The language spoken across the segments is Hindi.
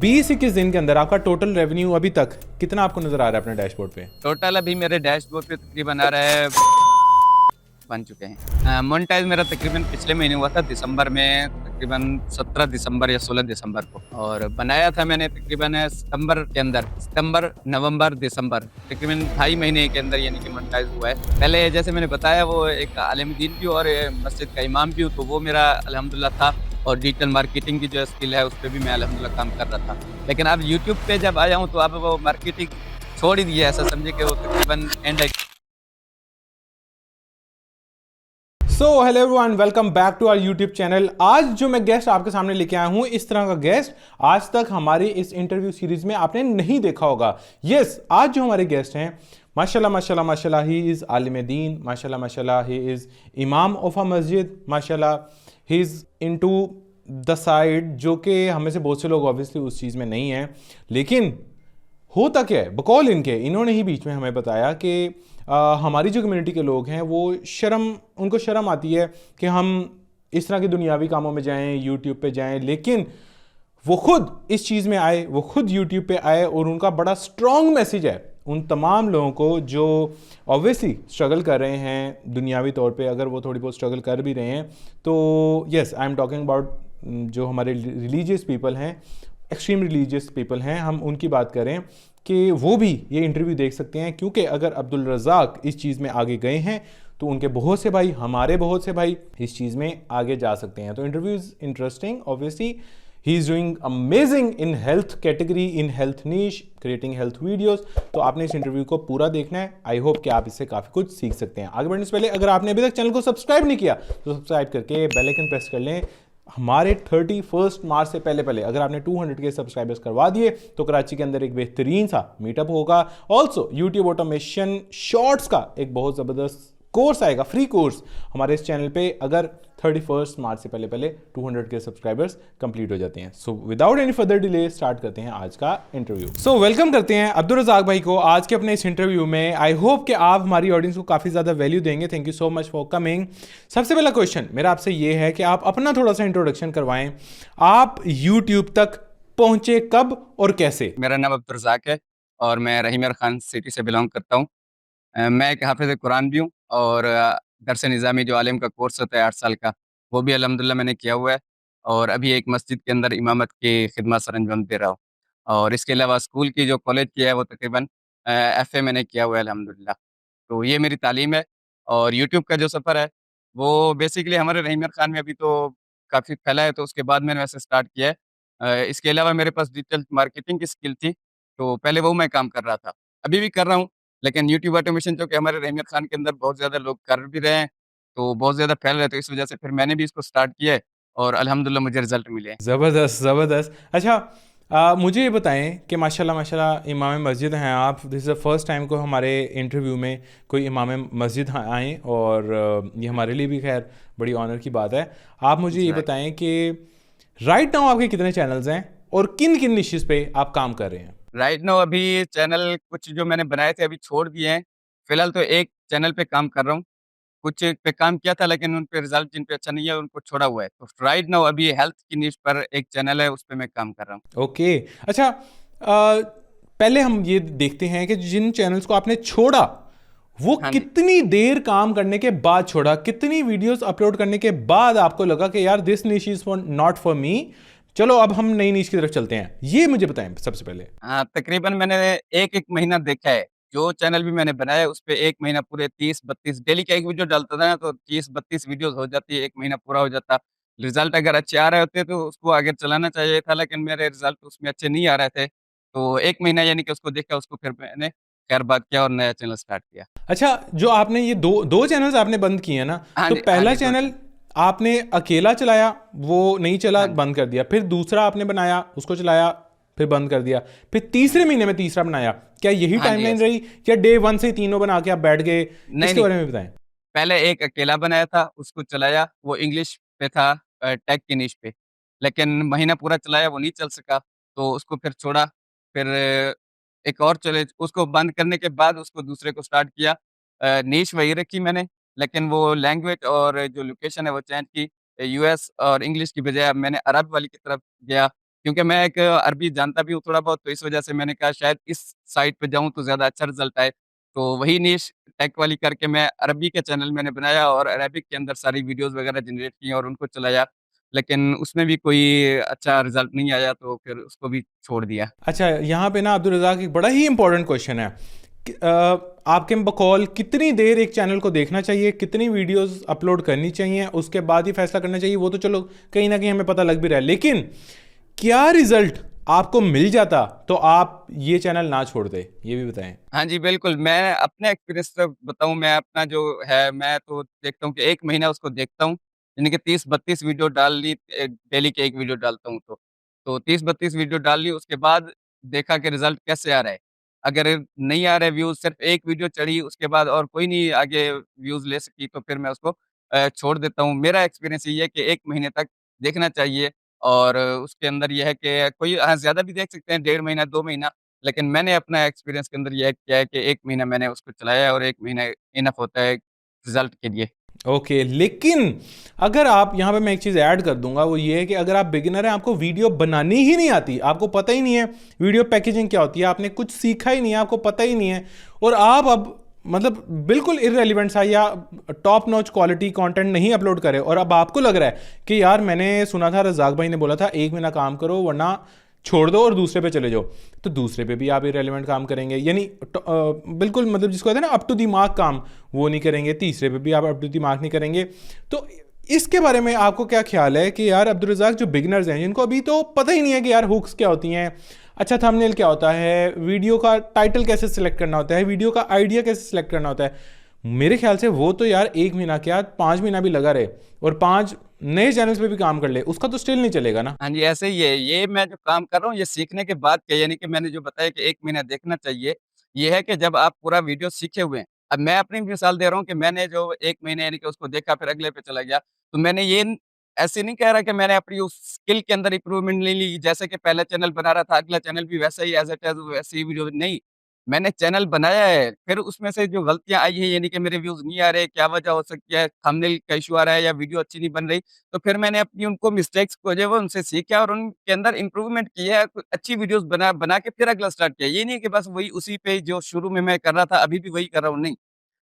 20-21 दिन के अंदर आपका टोटल रेवेन्यू अभी तक कितना आपको नजर आ रहा है अपने डैशबोर्ड पे? टोटल अभी मेरे डैशबोर्ड पे तकरीबन आ रहा है, बन चुके हैं। मोनेटाइज मेरा तकरीबन पिछले महीने हुआ था दिसंबर में, तकरीबन 17 दिसंबर या 16 दिसंबर को, और बनाया था मैंने तकरीबन सितंबर के अंदर, सितंबर नवंबर दिसंबर, तकरीबन 2.5 महीने के अंदर यानी कि मोनेटाइज हुआ है। पहले जैसे मैंने बताया वो एक आलिम दीन भी और मस्जिद का इमाम भी हूँ, तो वो मेरा अल्हम्दुलिल्लाह था, और डिजिटल मार्केटिंग की जो स्किल है उस पर भी मैं अल्हम्दुलिल्लाह काम कर रहा था। लेकिन अब यूट्यूब पे जब आया हूँ तो अब वो मार्केटिंग छोड़ ही दिया, ऐसा समझे कि वो तकरीबन end. So hello everyone, welcome back to our YouTube channel. आज जो मैं गेस्ट आपके सामने लेके आया हूं, इस तरह का गेस्ट आज तक हमारी इस इंटरव्यू सीरीज में आपने नहीं देखा होगा। यस, आज जो हमारे गेस्ट हैं, माशाल्लाह माशाल्लाह माशाल्लाह, ही इज़ आलिम दीन, माशाल्लाह माशाल्लाह, ही इज़ इमाम ऑफ अ मस्जिद, माशाल्लाह he is into the side, जो कि हमें से बहुत से लोग ऑब्वियसली उस चीज़ में नहीं हैं। लेकिन होता क्या है, बकौल इनके, इन्होंने ही बीच में हमें बताया कि हमारी जो कम्युनिटी के लोग हैं वो उनको शर्म आती है कि हम इस तरह के दुनियावी कामों में जाएं, यूट्यूब पे जाएं। लेकिन वो खुद इस चीज़ में आए, वो खुद यूट्यूब पे आए, और उनका बड़ा स्ट्रॉन्ग मैसेज है उन तमाम लोगों को जो ऑब्वियसली स्ट्रगल कर रहे हैं दुनियावी तौर पे। अगर वो थोड़ी बहुत स्ट्रगल कर भी रहे हैं तो yes, I am talking about जो हमारे रिलीजियस पीपल हैं, एक्सट्रीम रिलीजियस पीपल हैं, हम उनकी बात करें कि वो भी ये इंटरव्यू देख सकते हैं। क्योंकि अगर अब्दुल रज़ाक इस चीज़ में आगे गए हैं तो उनके बहुत से भाई, हमारे बहुत से भाई इस चीज़ में आगे जा सकते हैं। तो interview is interesting obviously. He is doing amazing in health category, in health niche, creating health videos. तो आपने इस इंटरव्यू को पूरा देखना है। आई होप कि आप इससे काफ़ी कुछ सीख सकते हैं। आगे बढ़ने से पहले अगर आपने अभी तक चैनल को सब्सक्राइब नहीं किया तो सब्सक्राइब करके बेल आइकन प्रेस कर लें। हमारे 31 मार्च से पहले पहले अगर आपने 200 के सब्सक्राइबर्स करवा दिए तो कराची के अंदर एक बेहतरीन सा मीटअप होगा। ऑल्सो यूट्यूब ऑटोमेशन शॉर्ट्स का एक बहुत ज़बरदस्त कोर्स आएगा, फ्री कोर्स हमारे इस चैनल पे, अगर 31 मार्च से पहले पहले 200 के सब्सक्राइबर्स कंप्लीट हो जाते हैं। So without any further delay start करते हैं आज का इंटरव्यू। सो वेलकम करते हैं अब्दुल रज़ाक भाई को आज के अपने इस इंटरव्यू में। आई होप कि आप हमारी ऑडियंस को काफ़ी ज़्यादा वैल्यू देंगे। Thank you so much for coming. सबसे पहला क्वेश्चन मेरा आपसे ये है कि आप अपना थोड़ा सा इंट्रोडक्शन करवाएं। आप यूट्यूब तक पहुंचे कब और कैसे? मेरा नाम अब्दुल रज़ाक है और मैं रहीम खान सिटी से बिलोंग करता हूँ। मैं एक हाफ़िज़ कुरान भी हूँ, और दरस निज़ामी जो आलिम का कोर्स होता है 8 साल का, वो भी अल्हम्दुलिल्लाह मैंने किया हुआ है, और अभी एक मस्जिद के अंदर इमामत की खिदमत सरअंजाम दे रहा हूँ। और इसके अलावा स्कूल की जो कॉलेज किया है वो तकरीबन एफ़ए मैंने किया हुआ है अल्हम्दुलिल्लाह। तो ये मेरी तालीम है। और यूट्यूब का जो सफ़र है वो बेसिकली हमारे रहीम खान में अभी तो काफ़ी फैला है, तो उसके बाद मैंने वैसे स्टार्ट किया है। इसके अलावा मेरे पास डिजिटल मार्केटिंग की स्किल थी, तो पहले वो मैं काम कर रहा था, अभी भी कर रहा हूँ। लेकिन यूट्यूब ऑटोमेशन जो कि हमारे रहमियत खान के अंदर बहुत ज़्यादा लोग कर भी रहे हैं, तो बहुत ज़्यादा फैल रहे हैं, तो इस वजह से फिर मैंने भी इसको स्टार्ट किया है, और अल्हम्दुलिल्लाह मुझे रिज़ल्ट मिले हैं। ज़बरदस्त ज़बरदस्त। अच्छा, मुझे ये बताएं कि माशाल्लाह माशाल्लाह इमाम मस्जिद हैं आप। This is the first time को हमारे इंटरव्यू में कोई इमाम मस्जिद आए, और ये हमारे लिए भी खैर बड़ी ऑनर की बात है। आप मुझे ये जी। बताएं कि राइट नाउ आपके कितने चैनल्स हैं और किन किन निशेस पे आप काम कर रहे हैं? राइट नाउ अभी चैनल कुछ जो मैंने बनाए थे अभी छोड़ दिए हैं। फिलहाल तो एक चैनल पे काम कर रहा हूँ, कुछ पे काम किया था लेकिन उन पे रिज़ल्ट जिन पे अच्छा नहीं है उनको छोड़ा हुआ है। तो राइट नाउ अभी हेल्थ की निश पर एक चैनल है, उस पे मैं काम कर रहा हूँ। ओके। अच्छा, पहले हम ये देखते हैं कि जिन चैनल्स को आपने छोड़ा वो हाँ जी। कितनी देर काम करने के बाद छोड़ा, कितनी वीडियोस अपलोड करने के बाद आपको लगा कि यार दिस निश इज नॉट फॉर मी, चलो अब हम नई निश की तरफ चलते हैं। ये मुझे बताएं सबसे पहले। हाँ, तकरीबन मैंने 1-1 महीना देखा है। जो चैनल भी मैंने बनाया उस पे 1 महीना पूरे 30-32 डेली का 1 वीडियो डालता था ना, तो 30-32 वीडियोज़ हो जाती है, 1 महीना पूरा हो जाता। रिज़ल्ट अगर अच्छे आ रहे होते तो उसको आगे चलाना चाहिए था, लेकिन मेरे रिज़ल्ट उसमें अच्छे नहीं आ रहे थे। तो 1 महीना यानी कि उसको देखा, उसको फिर मैंने खैर बात किया और नया चैनल स्टार्ट किया। अच्छा, जो आपने ये दो दो चैनल्स आपने बंद किए हैं ना, हाँ तो जी, हाँ पहला जी, 2 चैनल चैनल। आपने अकेला चलाया, वो नहीं चला, हाँ जी। बंद कर दिया। फिर दूसरा आपने बनाया, उसको चलाया, फिर बंद कर दिया। फिर तीसरे महीने में तीसरा बनाया। क्या यही हाँ जी, टाइमलाइन ऐसे। रही, या डे वन से ही तीनों बना के आप बैठ गए? नहीं, इसके नहीं। बारे में बताएं। पहले एक अकेला बनाया था, उसको चलाया, वो इंग्लिश पे था, टेक की निश पे। लेकिन महीना पूरा चलाया, वो नहीं चल सका, तो उसको फिर छोड़ा। फिर एक और चले, उसको बंद करने के बाद उसको दूसरे को स्टार्ट किया। निश वही रखी मैंने, लेकिन वो लैंग्वेज और जो लोकेशन है वो चेंज की। यूएस और इंग्लिश की बजाय अब मैंने अरब वाली की तरफ गया। क्योंकि मैं एक अरबी जानता भी हूँ थोड़ा बहुत, तो इस वजह से मैंने कहा शायद इस साइट पे जाऊँ तो ज़्यादा अच्छा रिज़ल्ट आए। तो वही निश टेक वाली करके मैं अरबी का चैनल मैंने बनाया और अरेबिक के अंदर सारी वीडियोज़ वगैरह जनरेट की और उनको चलाया। लेकिन उसमें भी कोई अच्छा रिज़ल्ट नहीं आया, तो फिर उसको भी छोड़ दिया। अच्छा, यहाँ पे ना अब्दुल रज़ाक एक बड़ा ही इंपॉर्टेंट क्वेश्चन है आपके बकौल कितनी देर एक चैनल को देखना चाहिए, कितनी वीडियोस अपलोड करनी चाहिए, उसके बाद ही फैसला करना चाहिए। वो तो चलो कहीं ना कहीं हमें पता लग भी रहा है, लेकिन क्या रिजल्ट आपको मिल जाता तो आप ये चैनल ना छोड़ते, ये भी बताएं। हाँ जी, बिल्कुल। मैं अपने एक्सपीरियंस से बताऊँ, मैं अपना जो है, मैं तो देखता हूँ कि 1 महीना उसको देखता हूँ, यानी कि 30-32 वीडियो डाल ली, डेली की 1 वीडियो डालता हूँ तो 30-32 वीडियो डाल ली, उसके बाद देखा कि रिज़ल्ट कैसे आ रहा है। अगर नहीं आ रहा है व्यूज़, सिर्फ़ 1 वीडियो चढ़ी, उसके बाद और कोई नहीं आगे व्यूज़ ले सकी, तो फिर मैं उसको छोड़ देता हूँ। मेरा एक्सपीरियंस यही है कि 1 महीने तक देखना चाहिए और उसके अंदर ये है कि कोई ज़्यादा भी देख सकते हैं, 1.5 महीना, 2 महीना। लेकिन मैंने अपना एक्सपीरियंस के अंदर ये किया है कि 1 महीना मैंने उसको चलाया है और 1 महीना इनफ होता है रिज़ल्ट के लिए। ओके, लेकिन अगर आप यहाँ पे मैं एक चीज़ ऐड कर दूंगा, वो ये है कि अगर आप बिगिनर हैं, आपको वीडियो बनानी ही नहीं आती, आपको पता ही नहीं है वीडियो पैकेजिंग क्या होती है, आपने कुछ सीखा ही नहीं है, आपको पता ही नहीं है, और आप अब मतलब बिल्कुल इररेलेवेंट सा या टॉप नॉच क्वालिटी कंटेंट नहीं अपलोड करे, और अब आपको लग रहा है कि यार मैंने सुना था रज़ाक भाई ने बोला था 1 महीना काम करो वरना छोड़ दो और दूसरे पे चले जाओ, तो दूसरे पे भी आप इरेलीवेंट काम करेंगे, यानी बिल्कुल मतलब जिसको कहते हैं ना अप टू दिमाग काम, वो नहीं करेंगे, तीसरे पे भी आप अप टू दिमाग नहीं करेंगे। तो इसके बारे में आपको क्या ख्याल है कि यार अब्दुल रज़ाक जो बिगिनर्स हैं जिनको अभी तो पता ही नहीं है कि यार हुक्स क्या होती हैं, अच्छा थंबनेल क्या होता है, वीडियो का टाइटल कैसे सिलेक्ट करना होता है, वीडियो का आइडिया कैसे सिलेक्ट करना होता है, मेरे ख्याल से वो तो यार 1 महीना क्या 5 महीना भी लगा रहे और 5 नए चैनल्स पे भी काम कर ले, उसका तो स्टिल नहीं चलेगा ना। हाँ जी, ऐसे ही है। ये मैं जो काम कर रहा हूँ, ये सीखने के बाद क्या, यानी कि मैंने जो बताया कि 1 महीना देखना चाहिए, ये है कि जब आप पूरा वीडियो सीखे हुए हैं। अब मैं अपनी मिसाल दे रहा हूँ कि मैंने जो 1 महीने यानी कि उसको देखा, फिर अगले पे चला गया। तो मैंने ये ऐसे नहीं कह रहा कि मैंने अपनी उस स्किल के अंदर इम्प्रूवमेंट नहीं ली, जैसे कि पहला चैनल बना रहा था, अगला चैनल भी वैसा ही एज़ इट इज़ वैसे ही वीडियो नहीं। मैंने चैनल बनाया है, फिर उसमें से जो गलतियाँ आई हैं, यानी कि मेरे व्यूज़ नहीं आ रहे, क्या वजह हो सकती है, थंबनेल का इश्यू आ रहा है या वीडियो अच्छी नहीं बन रही। तो फिर मैंने अपनी उनको मिस्टेक्स को जो है वो उनसे सीखा और उनके अंदर इम्प्रूवमेंट किया, कुछ अच्छी वीडियोज़ बना बना के फिर अगला स्टार्ट किया। ये नहीं है कि बस वही उसी पे जो शुरू में मैं कर रहा था, अभी भी वही कर रहा हूँ, नहीं।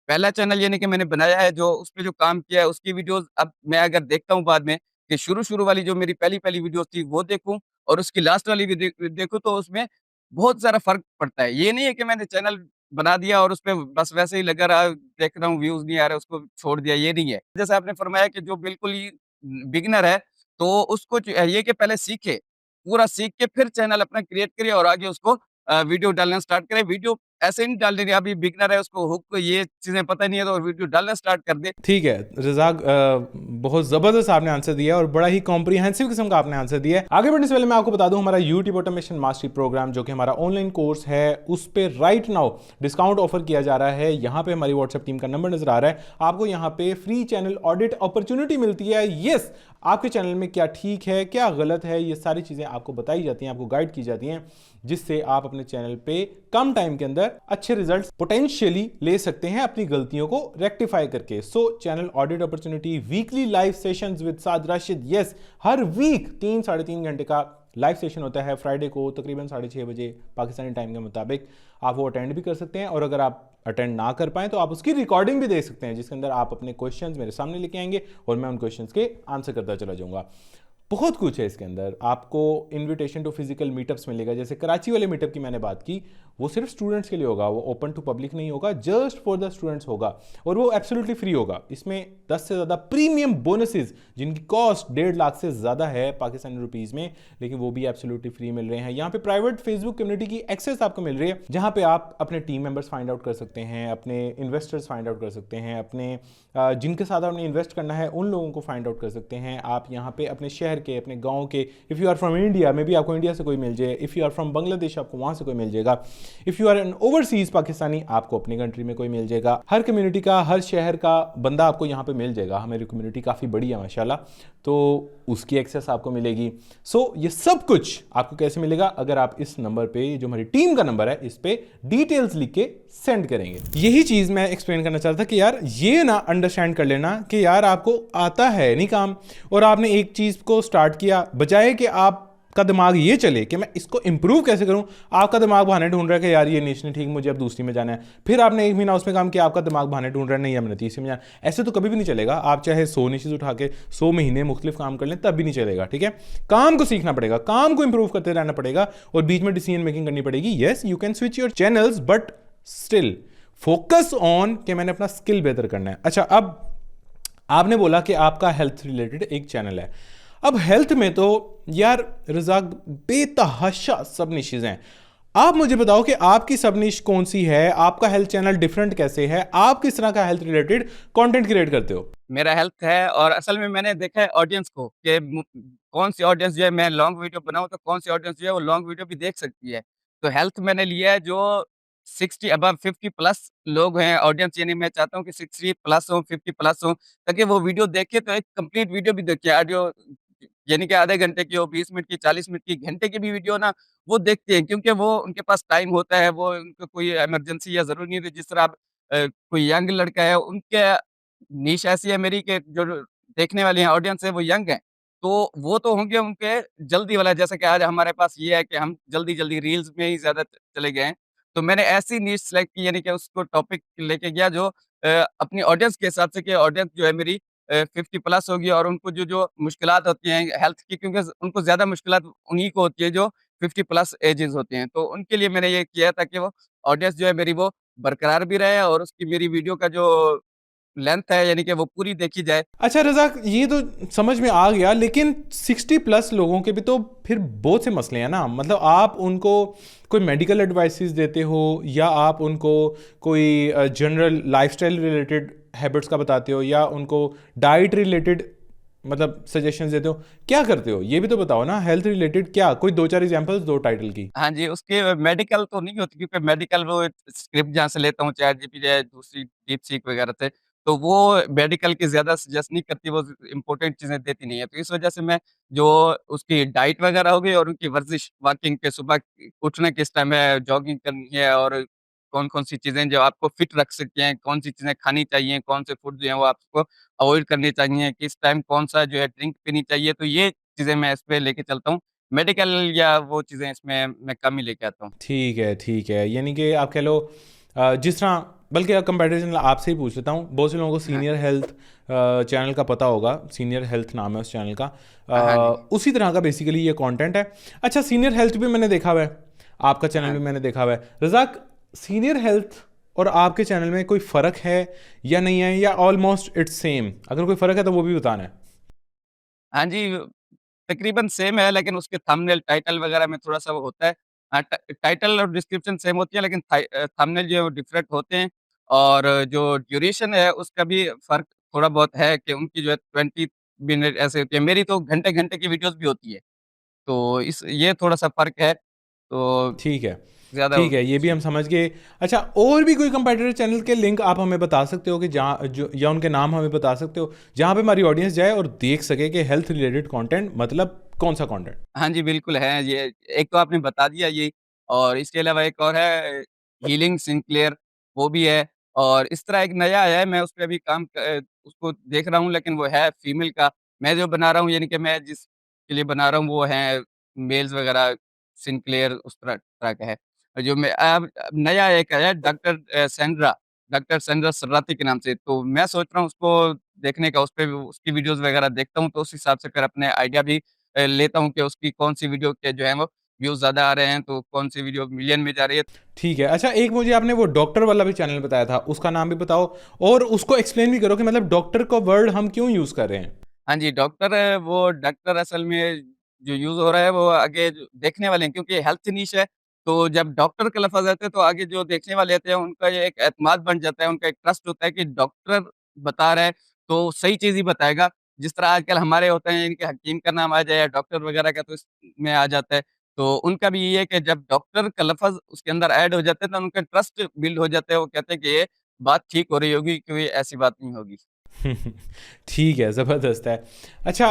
पहला चैनल यानी कि मैंने बनाया है, जो उसपे जो काम किया है उसकी वीडियोज़ अब मैं अगर देखता हूँ बाद में कि शुरू-शुरू वाली जो मेरी पहली-पहली वीडियोज़ थी वो देखूँ और उसकी लास्ट वाली भी देखूँ, तो उसमें बहुत ज़्यादा फ़र्क पड़ता है। ये नहीं है कि मैंने चैनल बना दिया और उसपे बस वैसे ही लगा रहा, देख रहा हूँ व्यूज़ नहीं आ रहे, उसको छोड़ दिया, ये नहीं है। जैसे आपने फरमाया कि जो बिल्कुल ही बिगिनर है, तो उसको जो है ये कि पहले सीखे, पूरा सीख के फिर चैनल अपना क्रिएट करे और आगे उसको वीडियो डालना स्टार्ट करे। वीडियो ऐसे नहीं डाल देनी, अभी बिगिनर है उसको हुक ये चीज़ें पता नहीं है तो वीडियो डालना स्टार्ट कर दे। ठीक है रज़ाक, बहुत ज़बरदस्त आपने आंसर दिया और बड़ा ही कॉम्प्रिहेंसिव किस्म का आपने आंसर दिया है। आगे बढ़ने से पहले मैं आपको बता दूं हमारा यूट्यूब ऑटोमेशन मास्टरी प्रोग्राम जो कि हमारा ऑनलाइन कोर्स है, उस पर राइट नाउ डिस्काउंट ऑफर किया जा रहा है। यहाँ पे हमारी व्हाट्सएप टीम का नंबर नजर आ रहा है, आपको यहाँ पे फ्री चैनल ऑडिट अपॉर्चुनिटी मिलती है। यस, आपके चैनल में क्या ठीक है क्या गलत है, ये सारी चीज़ें आपको बताई जाती हैं, आपको गाइड की जाती हैं, जिससे आप अपने चैनल पे कम टाइम के अंदर अच्छे रिजल्ट्स पोटेंशियली ले सकते हैं अपनी गलतियों को रेक्टिफाई करके। So channel audit opportunity, weekly live sessions with Saad Rashid. Yes, हर वीक 3-3.5 घंटे का लाइव सेशन होता है फ्राइडे को तकरीबन 6:30 बजे पाकिस्तानी टाइम के मुताबिक। आप वो अटेंड भी कर सकते हैं और अगर आप अटेंड ना कर पाएं तो आप उसकी रिकॉर्डिंग भी देख सकते हैं, जिसके अंदर आप अपने क्वेश्चंस मेरे सामने लेके आएंगे और मैं उन क्वेश्चंस के आंसर करता चला जाऊंगा। बहुत कुछ है इसके अंदर, आपको इनविटेशन टू फिजिकल मीटअप्स मिलेगा। जैसे कराची वाले मीटअप की मैंने बात की, वो सिर्फ स्टूडेंट्स के लिए होगा, वो ओपन टू पब्लिक नहीं होगा, जस्ट फॉर द स्टूडेंट्स होगा और वो एब्सोल्युटली फ्री होगा। इसमें 10 से ज़्यादा प्रीमियम बोनसेस जिनकी कॉस्ट 1.5 लाख से ज़्यादा है पाकिस्तानी रुपीज़ में, लेकिन वो भी एब्सोल्युटली फ्री मिल रहे हैं। यहाँ पे प्राइवेट फेसबुक कम्युनिटी की एक्सेस आपको मिल रही है, जहाँ पे आप अपने टीम मेंबर्स फाइंड आउट कर सकते हैं, अपने इन्वेस्टर्स फाइंड आउट कर सकते हैं, अपने जिनके साथ आपने इन्वेस्ट करना है उन लोगों को फाइंड आउट कर सकते हैं। आप यहाँ पे अपने शहर के, अपने गाँव के, if you are from India में भी आपको इंडिया से कोई मिल जाए, if you are from Bangladesh आपको वहाँ से कोई मिल जाएगा, if you are an overseas Pakistani आपको अपनी कंट्री में कोई मिल जाएगा। हर कम्युनिटी का, हर शहर का बंदा आपको यहाँ पे मिल जाएगा। हमारी कम्युनिटी काफ़ी बड़ी है माशाल्लाह, तो उसकी एक्सेस आपको मिलेगी। सो ये सब कुछ आपको कैसे मिलेगा, अगर आप इस नंबर पे, जो हमारी टीम का नंबर है, इस पे डिटेल्स लिख के सेंड करेंगे। यही चीज़ मैं एक्सप्लेन करना चाहता था कि यार ये ना अंडरस्टैंड कर लेना कि यार आपको आता है नहीं काम और आपने एक चीज़ को स्टार्ट किया, बजाय कि आप आपका दिमाग ये चले कि मैं इसको इंप्रूव कैसे करूं, आपका दिमाग बहाने ढूंढ रहा है कि यार ये निश नहीं ठीक, मुझे अब दूसरी में जाना है, फिर आपने 1 महीना उसमें काम किया, आपका दिमाग बहाने ढूंढ रहा है नहीं अब मैंने तीसरी में जाना, ऐसे तो कभी भी नहीं चलेगा। आप चाहे 100 निशेज उठा के 100 महीने मुख्तलिफ काम कर लें तब भी नहीं चलेगा, ठीक है। काम को सीखना पड़ेगा, काम को इंप्रूव करते रहना पड़ेगा और बीच में डिसीजन मेकिंग करनी पड़ेगी। Yes you can switch your channels but still focus on कि मैंने अपना स्किल बेहतर करना है। अच्छा, अब आपने बोला कि आपका हेल्थ रिलेटेड एक चैनल है। अब हेल्थ में तो यार रज़ाक बेतहाशा सब निशेज हैं। आप मुझे बताओ कि आपकी सब निश कौन सी है, आपका हेल्थ चैनल डिफरेंट कैसे है, आप किस तरह का हेल्थ रिलेटेड कंटेंट क्रिएट करते हो? मेरा हेल्थ है और असल में मैंने देखा है ऑडियंस को कि कौन सी ऑडियंस जो है मैं लॉन्ग वीडियो बनाऊँ तो कौन सी ऑडियंस जो है वो लॉन्ग वीडियो भी देख सकती है। तो हेल्थ मैंने लिया है जो 60 अबव 50 प्लस लोग हैं ऑडियंस, यानी मैं चाहता हूँ कि 60 प्लस हो, 50 प्लस हो, ताकि वो वीडियो देखे तो एक कंप्लीट वीडियो भी देखे। ऑडियो यानी कि आधे घंटे की हो, 20 मिनट की, 40 मिनट की, घंटे की भी वीडियो ना वो देखते हैं, क्योंकि वो उनके पास टाइम होता है, वो उनको कोई इमरजेंसी या ज़रूरी नहीं है। जिस तरह आप कोई यंग लड़का है, उनके नीश ऐसी है मेरी कि जो देखने वाली है ऑडियंस है वो यंग है, तो वो तो होंगे उनके जल्दी वाला, जैसे कि आज हमारे पास ये है कि हम जल्दी-जल्दी रील्स में ही ज़्यादा चले गए हैं। तो मैंने ऐसी नीश सेलेक्ट की, यानी कि उसको टॉपिक लेके गया जो अपनी ऑडियंस के हिसाब से, कि ऑडियंस जो है मेरी 50 प्लस होगी और उनको जो मुश्किलात होती हैं हेल्थ की, क्योंकि उनको ज़्यादा मुश्किलात उन्हीं को होती है जो 50 प्लस एजेस होते हैं। तो उनके लिए मैंने ये किया था कि वो ऑडियंस जो है मेरी वो बरकरार भी रहे और उसकी मेरी वीडियो का जो लेंथ है यानी कि वो पूरी देखी जाए। अच्छा रज़ाक, ये तो समझ में आ गया, लेकिन 60+ लोगों के भी तो फिर बहुत से मसले हैं ना। मतलब आप उनको कोई मेडिकल एडवाइसेस देते हो या आप उनको कोई जनरल लाइफस्टाइल रिलेटेड हैबिट्स का बताते हो या उनको डाइट रिलेटेड मतलब सजेशंस देते हो, क्या करते हो ये भी तो बताओ ना। हेल्थ रिलेटेड क्या, कोई 2-4 एग्जांपल्स दो टाइटल की। हाँ जी, उसके मेडिकल तो नहीं होती, क्योंकि मेडिकल वो स्क्रिप्ट जहाँ से लेता हूँ चैटजीपीटी या दूसरी डीपसीक वगैरह से, तो वो मेडिकल की ज़्यादा सजेस्ट नहीं करती, वो इम्पोर्टेंट चीज़ें देती नहीं है। तो इस वजह से मैं जो उसकी डाइट वगैरह हो गई और उनकी वर्जिश, वॉकिंग के सुबह उठना किस टाइम है, जॉगिंग करनी है और कौन-कौन सी चीज़ें जो आपको फिट रख सकती हैं, कौन सी चीज़ें खानी चाहिए, कौन से फूड जो हैं वो आपको अवॉइड करने चाहिए, किस टाइम कौन-सा जो है ड्रिंक पीनी चाहिए, तो ये चीज़ें मैं इस पे लेके चलता हूँ। मेडिकल या वो चीज़ें इसमें मैं कम ही लेके आता हूँ। ठीक है, ठीक है। यानी कि आप कह लो जिस तरह, बल्कि कंपैरिजन आपसे ही पूछ लेता हूँ, बहुत से लोगों को हाँ। सीनियर हेल्थ चैनल का पता होगा, सीनियर हेल्थ नाम है उस चैनल का। हाँ जी। उसी तरह का बेसिकली ये कंटेंट है। अच्छा, सीनियर हेल्थ भी मैंने देखा हुआ है, आपका चैनल हाँ। भी मैंने देखा हुआ है। रज़ाक, सीनियर हेल्थ और आपके चैनल में कोई फ़र्क है या नहीं है, या ऑलमोस्ट इट्स सेम? अगर कोई फ़र्क है तो वो भी बताना है। हाँ जी, तकरीबन सेम है, लेकिन उसके थंबनेल, टाइटल वगैरह में थोड़ा-सा वो होता है। टाइटल और डिस्क्रिप्शन सेम होती है, लेकिन थंबनेल जो है वो डिफरेंट होते हैं और जो ड्यूरेशन है उसका भी फ़र्क थोड़ा बहुत है, कि उनकी जो है 20 मिनट ऐसे होती है, मेरी तो घंटे-घंटे की वीडियोज़ भी होती है। तो इस ये थोड़ा-सा फ़र्क है, तो ठीक है, ज़्यादा ठीक है, ये भी जी। हम समझ गए। अच्छा, और भी कोई कंपेटिटर चैनल के लिंक आप हमें बता सकते हो कि जहाँ जो, या उनके नाम हमें बता सकते हो जहाँ पे हमारी ऑडियंस जाए और देख सके कि हेल्थ रिलेटेड कंटेंट मतलब कौन सा कंटेंट? हाँ जी, बिल्कुल है। ये एक तो आपने बता दिया ये, और इसके अलावा एक और है हीलिंग सिंक्लेयर, वो भी है। और इस तरह एक नया आया है, मैं उस पे अभी उसको देख रहा हूँ, लेकिन वो है फीमेल का। मैं जो बना रहा हूँ, यानी कि मैं जिसके लिए बना रहा हूँ वो है मेल्स वगैरह, सिंक्लेयर उस तरह तरह का है। और जो मैं अब नया एक आया है डॉक्टर सेंड्रा सर्राती के नाम से, तो मैं सोच रहा हूँ उसको देखने का, उसपे उसकी वीडियोज़ वगैरह देखता हूँ, तो उस हिसाब से फिर अपने आइडिया भी लेता हूँ कि उसकी कौन-सी वीडियो के जो है वो व्यूज़ ज़्यादा आ रहे हैं, तो कौन-सी वीडियो मिलियन में जा रही है। ठीक है। अच्छा, एक मुझे आपने वो डॉक्टर वाला भी चैनल बताया था, उसका नाम भी बताओ और उसको एक्सप्लेन भी करो कि मतलब डॉक्टर का वर्ड हम क्यों यूज़ कर रहे हैं? हाँ जी, वो डॉक्टर असल में जो यूज़ हो रहा है वो आगे जो देखने वाले हैं, क्योंकि हेल्थ निश है, तो जब डॉक्टर का लफ़्ज़ आता है तो आगे जो देखने वाले होते हैं उनका ये एक एतमाद बन जाता है, उनका एक ट्रस्ट होता है कि डॉक्टर बता रहा है तो सही चीज़ ही बताएगा। जिस तरह आजकल हमारे होते हैं, इनके हकीम का नाम आ जाए या डॉक्टर वगैरह का तो इसमें आ जाता है। तो उनका भी ये है कि जब डॉक्टर का लफ़्ज़ उसके अंदर ऐड हो जाता है तो उनका ट्रस्ट बिल्ड हो जाता है, वो कहते हैं कि ये बात ठीक हो रही होगी, कोई ऐसी बात नहीं होगी। ठीक है, ज़बरदस्त है। अच्छा,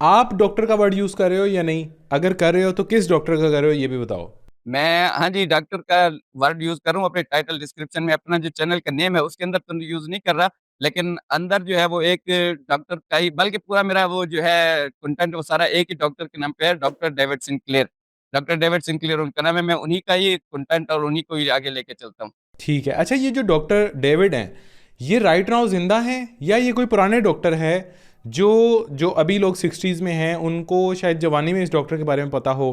आप डॉक्टर का वर्ड यूज़ कर रहे हो या नहीं? अगर कर रहे हो तो किस डॉक्टर का कर रहे हो ये भी बताओ? मैं हाँ जी, डॉक्टर का वर्ड यूज़ कर रहा हूँ अपने टाइटल डिस्क्रिप्शन में, अपना जो चैनल का नेम है उसके अंदर तो यूज़ नहीं कर रहा, लेकिन अंदर जो है वो एक डॉक्टर का ही, बल्कि पूरा मेरा वो जो है कंटेंट वो सारा एक ही डॉक्टर के नाम पे है, doctor David Sinclair. Doctor David Sinclair उनका नाम है, मैं उन्हीं का ही कंटेंट और उन्हीं को ही आगे लेके चलता हूँ। ठीक है। अच्छा, ये जो डॉक्टर डेविड हैं, ये राइट नाउ जिंदा हैं या ये कोई पुराने डॉक्टर है जो जो अभी लोग 60s में हैं, उनको शायद जवानी में इस डॉक्टर के बारे में पता हो?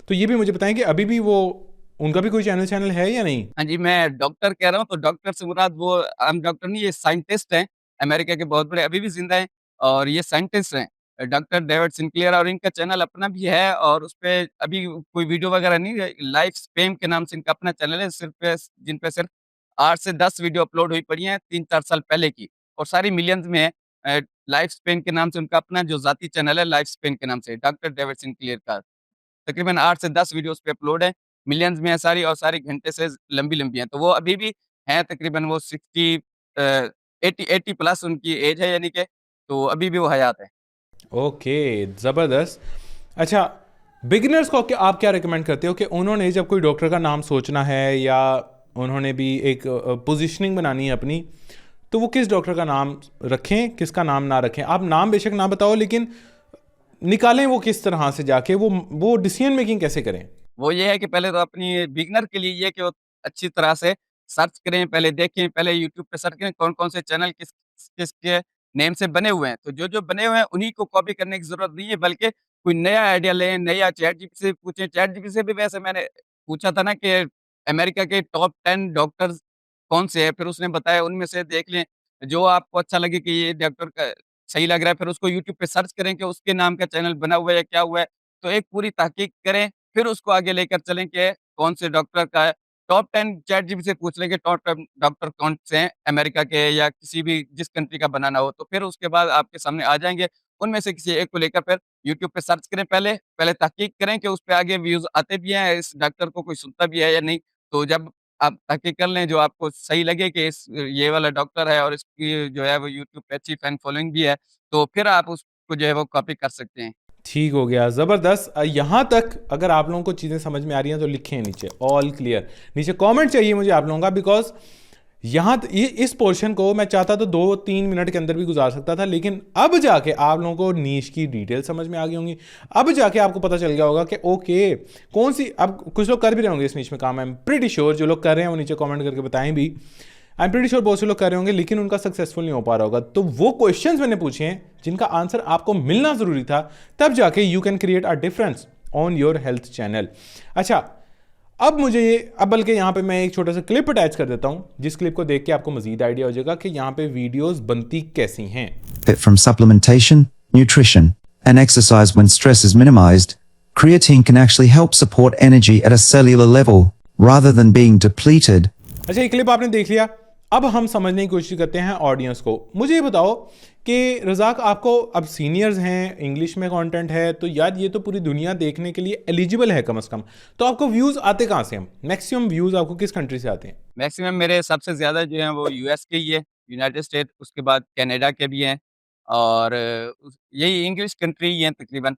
तो ये भी मुझे बताएं कि अभी भी वो, उनका भी कोई चैनल चैनल है या नहीं? हाँ जी, मैं डॉक्टर कह रहा हूँ, तो डॉक्टर से मुराद वो आम डॉक्टर नहीं, ये साइंटिस्ट हैं, अमेरिका के बहुत बड़े, अभी भी ज़िंदा हैं और ये साइंटिस्ट हैं, डॉक्टर डेविड सिंक्लेयर, और इनका चैनल अपना भी है और उसपे अभी कोई वीडियो वगैरह नहीं है, लाइफ स्पैम के नाम से इनका अपना चैनल है, जिन पे सिर्फ 8 से 10 वीडियो अपलोड हुई पड़ी हैं 3-4 साल पहले की, और सारी मिलियंस में है। लाइफ स्पैन के नाम से उनका अपना जो ज़ाती चैनल है, लाइफ स्पैन के नाम से, डॉक्टर डेविड सिंक्लेयर का। तकरीबन 8 से 10 वीडियो उसपे अपलोड है, मिलियंस में है सारी, और सारी घंटे से लंबी-लंबी हैं। तो वो अभी भी हैं, तकरीबन वो 60 80 प्लस उनकी एज है, यानी कि तो अभी भी वो हयात हैं। ओके, ज़बरदस्त। अच्छा, बिगिनर्स को क्या आप क्या रिकमेंड करते हो कि उन्होंने जब कोई डॉक्टर का नाम सोचना है या उन्होंने भी एक पोजीशनिंग बनानी है अपनी, तो वो किस डॉक्टर का नाम रखें, किसका नाम ना रखें? आप नाम बेशक ना बताओ, लेकिन निकालें वो किस तरह से जाके, वो डिसीजन मेकिंग कैसे करें? वो ये है कि पहले तो अपनी बिगिनर के लिए ये है कि वो अच्छी तरह से सर्च करें, पहले देखें, पहले यूट्यूब पे सर्च करें कौन-कौन से चैनल किसके नेम से बने हुए हैं। तो जो-जो बने हुए हैं उन्हीं को कॉपी करने की ज़रूरत नहीं है, बल्कि कोई नया आइडिया लें, नया चैटजीपीटी से पूछें। चैटजीपीटी से भी वैसे मैंने पूछा था ना कि अमेरिका के टॉप 10 डॉक्टर्स कौन से हैं, फिर उसने बताया उनमें से देख लें, जो आपको अच्छा लगे कि ये डॉक्टर का सही लग रहा है, फिर उसको यूट्यूब पे सर्च करें कि उसके नाम का चैनल बना हुआ है या क्या हुआ है। तो एक पूरी तहकीक करें, फिर उसको आगे लेकर चलें कि कौन से डॉक्टर का है। टॉप 10 चैटजीपीटी से पूछ लें कि टॉप 10 डॉक्टर कौन से हैं अमेरिका के या किसी भी जिस कंट्री का बनाना हो, तो फिर उसके बाद आपके सामने आ जाएँगे। उनमें से किसी एक को लेकर फिर यूट्यूब पे सर्च करें पहले, पहले तहकीक करें कि उसपे आगे व्यूज़ आते भी हैं, इस डॉक्टर को कोई सुनता भी है या नहीं। तो जब आप तहकीक कर लें, जो आपको सही लगे कि ये वाला डॉक्टर है और इसकी जो है वो यूट्यूब पे अच्छी फैन फॉलोइंग भी है, तो फिर आप उसको जो है वो कॉपी कर सकते हैं। ठीक हो गया, ज़बरदस्त। यहाँ तक अगर आप लोगों को चीज़ें समझ में आ रही हैं तो लिखें नीचे ऑल क्लियर, नीचे कमेंट चाहिए मुझे आप लोगों का, बिकॉज ये इस पोर्शन को मैं चाहता तो 2-3 मिनट के अंदर भी गुजार सकता था, लेकिन अब जाके आप लोगों को नीश की डिटेल समझ में आ गई होंगी। अब जाके आपको पता चल गया होगा कि ओके, कौन सी, अब कुछ लोग कर भी रहे होंगे इस नीश में काम, आई एम प्रीटी श्योर। जो लोग कर रहे हैं वो नीचे कमेंट करके बताएं भी। आई एम प्रीटी श्योर बहुत से लोग कर रहे होंगे, लेकिन उनका सक्सेसफुल नहीं हो पा रहा होगा। तो वो क्वेश्चंस मैंने पूछे हैं जिनका आंसर आपको मिलना जरूरी था, तब जाके you can create a difference on your health channel. अच्छा, अब बल्कि यहाँ पे मैं एक छोटा सा क्लिप अटैच कर देता हूँ, जिस क्लिप को देख के आपको मजीद आइडिया हो जाएगा कि यहाँ पे वीडियोस बनती कैसी हैं। Benefit from supplementation, nutrition, and exercise when stress is minimized. Creatine can actually help support energy at a cellular level rather than being depleted. अच्छा, ये क्लिप आपने देख लिया। अब हम समझने की कोशिश करते हैं ऑडियंस को। मुझे ये बताओ कि रज़ाक, आपको अब सीनियर्स हैं, इंग्लिश में कंटेंट है, तो यार ये तो पूरी दुनिया देखने के लिए एलिजिबल है कम से कम। तो आपको व्यूज़ आते कहाँ से हैं? मैक्सिमम व्यूज़ आपको किस कंट्री से आते हैं? मैक्सिमम मेरे सबसे ज़्यादा जो हैं वो यूएस के ही है, यूनाइटेड स्टेट, उसके बाद कनाडा के भी हैं, और यही इंग्लिश कंट्री ही हैं तकरीबन।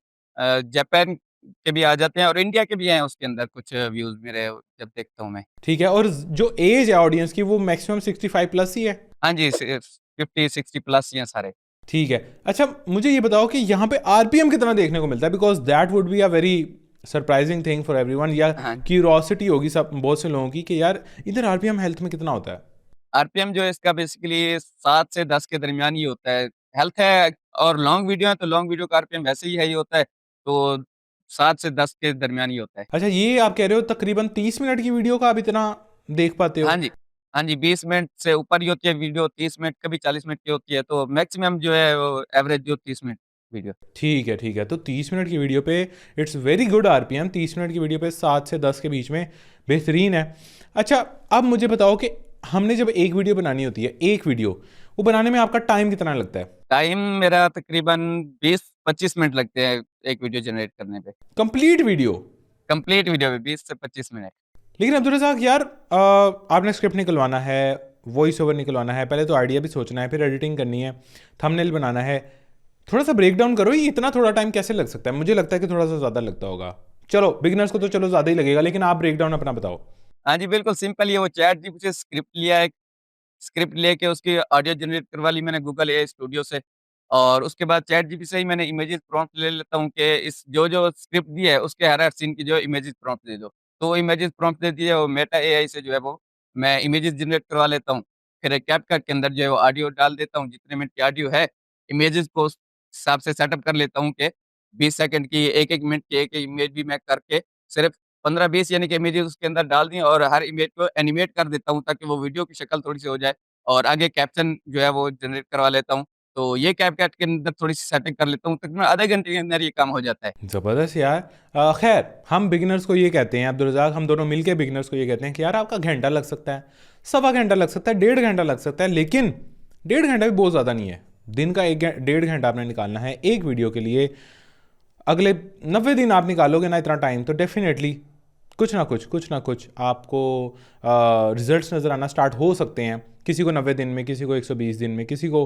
जापान के भी आ जाते हैं और इंडिया के भी हैं उसके अंदर कुछ व्यूज़ मेरे जब देखता हूँ मैं। ठीक है, और जो एज है ऑडियंस की वो मैक्सिमम 65 प्लस ही है? हाँ जी, 50-60 प्लस ही हैं सारे। ठीक है। अच्छा, मुझे ये बताओ कि यहाँ पे आरपीएम कितना देखने को मिलता है, because that would be a very surprising thing for everyone, या हाँ, क्यूरोसिटी होगी सब बहुत से लोगों की कि यार इधर आरपीएम हेल्थ में कितना होता है? आरपीएम जो है इसका बेसिकली 7 से 10 के दरमियान ही होता है। हेल्थ है और लॉन्ग वीडियो है, तो लॉन्ग वीडियो का आरपीएम वैसे ही हाई होता है, तो 7 से 10 के दरमियान ही होता है। अच्छा, ये आप कह रहे हो तकरीबन 30 मिनट की वीडियो का आप इतना देख पाते हो? हाँ जी। हाँ जी, 20 मिनट से ऊपर ही होती है वीडियो, 30 मिनट, कभी 40 मिनट की होती है, तो मैक्सिमम जो है वो एवरेज जो 30 मिनट वीडियो। ठीक है, ठीक है। तो 30 मिनट की वीडियो पे it's very good RPM, 30 minute की वीडियो पे 7 से 10 के बीच में बेहतरीन है। अच्छा, अब मुझे बताओ कि हमने जब एक वीडियो बनानी होती है, एक वीडियो, वो बनाने में आपका टाइम कितना लगता है? टाइम मेरा तकरीबन 20-25 मिनट लगते हैं एक वीडियो जनरेट करने पे। Complete video? कंप्लीट वीडियो में 20 से 25 मिनट। लेकिन अब्दुल रज़ाक यार, आपने स्क्रिप्ट निकलवाना है, वॉइस ओवर निकलवाना है, पहले तो आइडिया भी सोचना है, फिर एडिटिंग करनी है, थंबनेल बनाना है। थोड़ा सा ब्रेक डाउन करो, ये इतना थोड़ा टाइम कैसे लग सकता है? मुझे लगता है कि थोड़ा सा ज़्यादा लगता होगा। चलो, बिगिनर्स को तो चलो ज़्यादा ही लगेगा, लेकिन आप ब्रेक डाउन अपना बताओ। हाँ जी, बिल्कुल सिंपल ही है, वो चैटजीपीटी से स्क्रिप्ट लिया है, स्क्रिप्ट लेके उसकी ऑडियो जनरेट करवा ली मैंने गूगल एआई स्टूडियो से, और उसके बाद चैट जीपीटी से ही मैंने इमेजेस प्रॉम्प्ट ले लेता हूँ कि इस जो स्क्रिप्ट दी है उसके हर सीन की जो इमेजेस प्रॉम्प्ट दे दो। तो वो इमेजेस प्रॉम्प्ट दे दिए, वो मेटा एआई से जो है वो मैं इमेजेस जनरेट करवा लेता हूँ। फिर कैपकट के अंदर जो है वो ऑडियो डाल देता हूँ, जितने मिनट की ऑडियो है, इमेजेस को उस हिसाब से सेटअप कर लेता हूँ कि 20 सेकंड की, 1-1 मिनट की एक-एक इमेज भी मैं करके सिर्फ़ 15-20 यानी कि इमेजेस उसके अंदर डाल दी, और हर इमेज को एनिमेट कर देता हूँ ताकि वो वीडियो की शक्ल थोड़ी-सी हो जाए, और आगे कैप्शन जो है वो जनरेट करवा लेता हूँ। तो ये कैपकट के अंदर थोड़ी-सी सेटिंग कर लेता हूँ, तकरीबन आधे घंटे के अंदर ये काम हो जाता है। ज़बरदस्त यार। खैर, हम बिगिनर्स को ये कहते हैं, अब्दुल रज़ाक, हम दोनों मिलके बिगिनर्स को ये कहते हैं कि यार आपका घंटा लग सकता है, सवा घंटा लग सकता है, 1.5 घंटा लग सकता है, लेकिन 1.5 घंटा भी बहुत ज़्यादा नहीं है। दिन का 1.5 घंटा आपने निकालना है एक वीडियो के लिए। अगले 90 दिन आप निकालोगे ना इतना टाइम, तो डेफिनेटली कुछ ना कुछ आपको रिजल्ट्स नज़र आना स्टार्ट हो सकते हैं। किसी को 90 दिन में, किसी को 120 दिन में, किसी को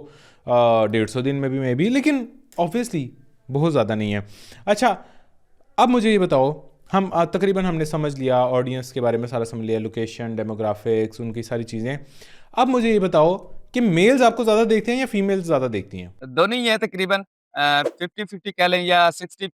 150 दिन में भी मे बी, लेकिन ऑब्वियसली बहुत ज़्यादा नहीं है। अच्छा, अब मुझे ये बताओ, हम तकरीबन हमने समझ लिया ऑडियंस के बारे में, सारा समझ लिया, लोकेशन, डेमोग्राफिक्स, उनकी सारी चीज़ें। अब मुझे ये बताओ कि मेल्स आपको ज़्यादा देखते हैं या फीमेल्स ज़्यादा देखती हैं? दोनों ही है तकरीबन, 50-50 कह लें, या 60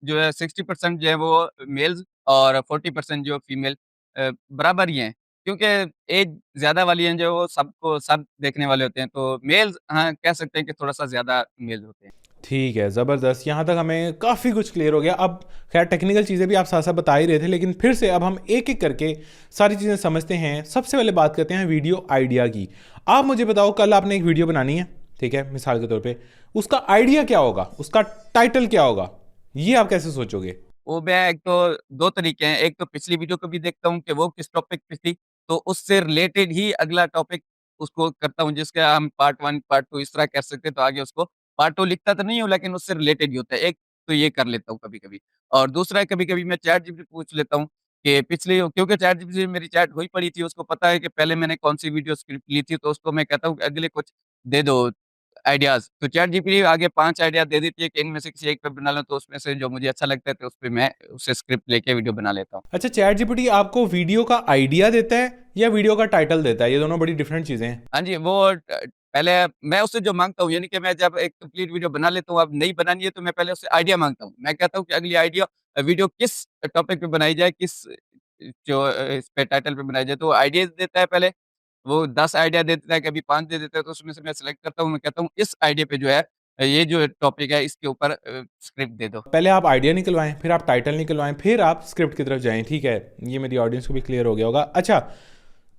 जो है 60% जो है वो मेल्स और 40% जो फीमेल, बराबर ही हैं। क्योंकि एज ज़्यादा वाली हैं जो वो सबको सब देखने वाले होते हैं, तो मेल्स हाँ, कह सकते हैं कि थोड़ा-सा ज़्यादा मेल्स होते हैं। ठीक है, ज़बरदस्त। यहाँ तक हमें काफ़ी कुछ क्लियर हो गया। अब खैर टेक्निकल चीज़ें भी आप साथ-साथ बता ही रहे थे, लेकिन फिर से अब हम एक-एक करके सारी चीज़ें समझते हैं। सबसे पहले बात करते हैं वीडियो आइडिया की। आप मुझे बताओ, कल आपने एक वीडियो बनानी है, ठीक है, मिसाल के तौर पे, उसका आइडिया क्या होगा? उसका टाइटल क्या होगा? ये आप कैसे सोचोगे? वो मैं एक तो 2 तरीके हैं, एक तो पिछली वीडियो को भी देखता हूँ कि वो किस टॉपिक पे थी, तो उससे रिलेटेड ही अगला टॉपिक उसको करता हूँ, जिसका हम पार्ट 1, पार्ट 2 इस तरह कर सकते हैं, तो आगे उसको पार्ट 2 लिखता तो नहीं हूँ, लेकिन उससे रिलेटेड ही होता है। एक तो ये कर लेता हूँ कभी-कभी, और दूसरा कभी-कभी मैं चैट जीपीटी पूछ लेता हूँ कि पिछली, क्योंकि चैट जीपीटी से मेरी चैट हुई पड़ी थी, उसको पता है कि पहले मैंने कौन-सी वीडियो स्क्रिप्ट ली थी, तो उसको मैं कहता हूँ कि अगले कुछ दे दो आइडियाज़। तो चैट जीपीटी आगे 5 आइडिया दे देती है कि इनमें से किसी एक पे बना लो, तो उसमें से जो मुझे अच्छा लगता है तो उसपे मैं उससे स्क्रिप्ट लेके वीडियो बना लेता हूँ। अच्छा, चैट जीपीटी आपको वीडियो का आइडिया देता है या वीडियो का टाइटल देता है? ये दोनों बड़ी डिफरेंट चीज़ें हैं। हाँ जी, वो पहले मैं उससे जो माँगता हूँ, यानी कि मैं जब एक कंप्लीट वीडियो बना लेता हूँ, अब नई बनानी है तो मैं पहले उससे आइडिया माँगता हूँ। मैं कहता हूँ कि अगली वीडियो किस टॉपिक पे बनाई जाए, किस इस पे टाइटल पे बनाई जाए, तो वो आइडियाज़ देता है पहले। वो 10 आइडिया दे देता है, कभी 5 दे देता है, तो उसमें से मैं सिलेक्ट करता हूँ। मैं कहता हूँ इस आइडिया पे जो है, ये जो टॉपिक है इसके ऊपर स्क्रिप्ट दे दो। पहले आप आइडिया निकलवाएं, फिर आप टाइटल निकलवाएं, फिर आप स्क्रिप्ट की तरफ जाएं। ठीक है, ये मेरी ऑडियंस को भी क्लियर हो गया होगा। अच्छा,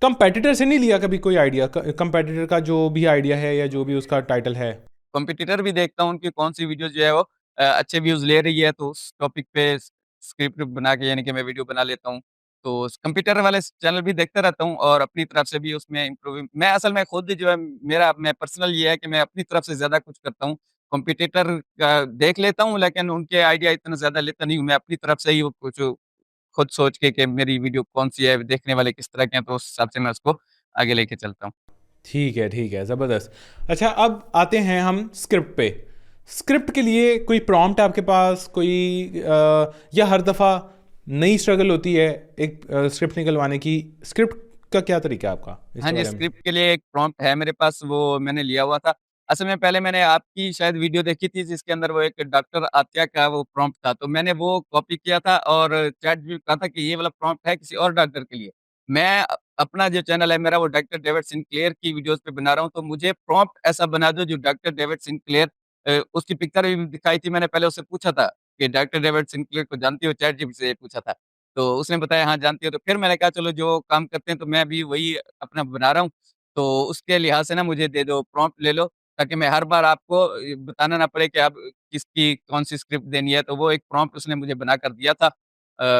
कंपेटिटर से नहीं लिया कभी कोई आइडिया? कंपेटिटर का जो भी आइडिया है या जो भी उसका टाइटल है? कॉम्पिटिटर भी देखता हूँ उनकी कौन-सी वीडियो जो है वो अच्छे व्यूज़ ले रही है, तो उस टॉपिक पे स्क्रिप्ट बना के यानी कि मैं वीडियो बना लेता हूँ। तो कंप्यूटर वाले चैनल भी देखता रहता हूँ, और अपनी तरफ से भी उसमें इम्प्रूव मैं असल में खुद जो है, मेरा मैं पर्सनल ये है कि मैं अपनी तरफ से ज़्यादा कुछ करता हूँ। कॉम्पिटिटर का देख लेता हूँ, लेकिन उनके आइडिया इतना ज़्यादा लेता नहीं हूँ। मैं अपनी तरफ से ही वो कुछ खुद सोच के कि मेरी वीडियो कौन-सी है, देखने वाले किस तरह के हैं, तो उस हिसाब से मैं उसको आगे लेके चलता हूँ। ठीक है, ज़बरदस्त। अच्छा, अब आते हैं हम स्क्रिप्ट पे। स्क्रिप्ट के लिए कोई प्रॉम्प्ट आपके पास, कोई या हर दफ़ा नई स्ट्रगल होती है एक स्क्रिप्ट निकलवाने की? स्क्रिप्ट का क्या तरीका है आपका हाँ इसके जी, बारे में? स्क्रिप्ट के लिए एक प्रॉम्प्ट है मेरे पास, वो मैंने लिया हुआ था। असल में पहले मैंने आपकी शायद वीडियो देखी थी जिसके अंदर वो एक डॉक्टर आत्या का वो प्रॉम्प्ट था, तो मैंने वो कॉपी किया था और चैट जीपीटी को कहा था कि ये वाला प्रॉम्प्ट है किसी और डॉक्टर के लिए। मैं अपना जो चैनल है मेरा, वो डॉक्टर डेविड सिंक्लेयर की वीडियोज़ पे बना रहा हूँ, तो मुझे प्रॉम्प्ट ऐसा बना दो जो डॉक्टर डेविड सिंक्लेयर, उसकी पिक्चर भी दिखाई थी, मैंने पहले उससे पूछा था कि डॉक्टर डेविड सिंक्लेयर को जानती हो? चैट जीपीटी से ये पूछा था। तो उसने बताया हाँ, जानती हो। तो फिर मैंने कहा चलो जो काम करते हैं तो मैं भी वही अपना बना रहा हूँ, तो उसके लिहाज से ना मुझे दे दो, प्रॉम्प्ट ले लो, ताकि मैं हर बार आपको बताना ना पड़े कि अब किसकी कौन-सी स्क्रिप्ट देनी है, तो वो एक प्रॉम्प्ट उसने मुझे बनाकर दिया था।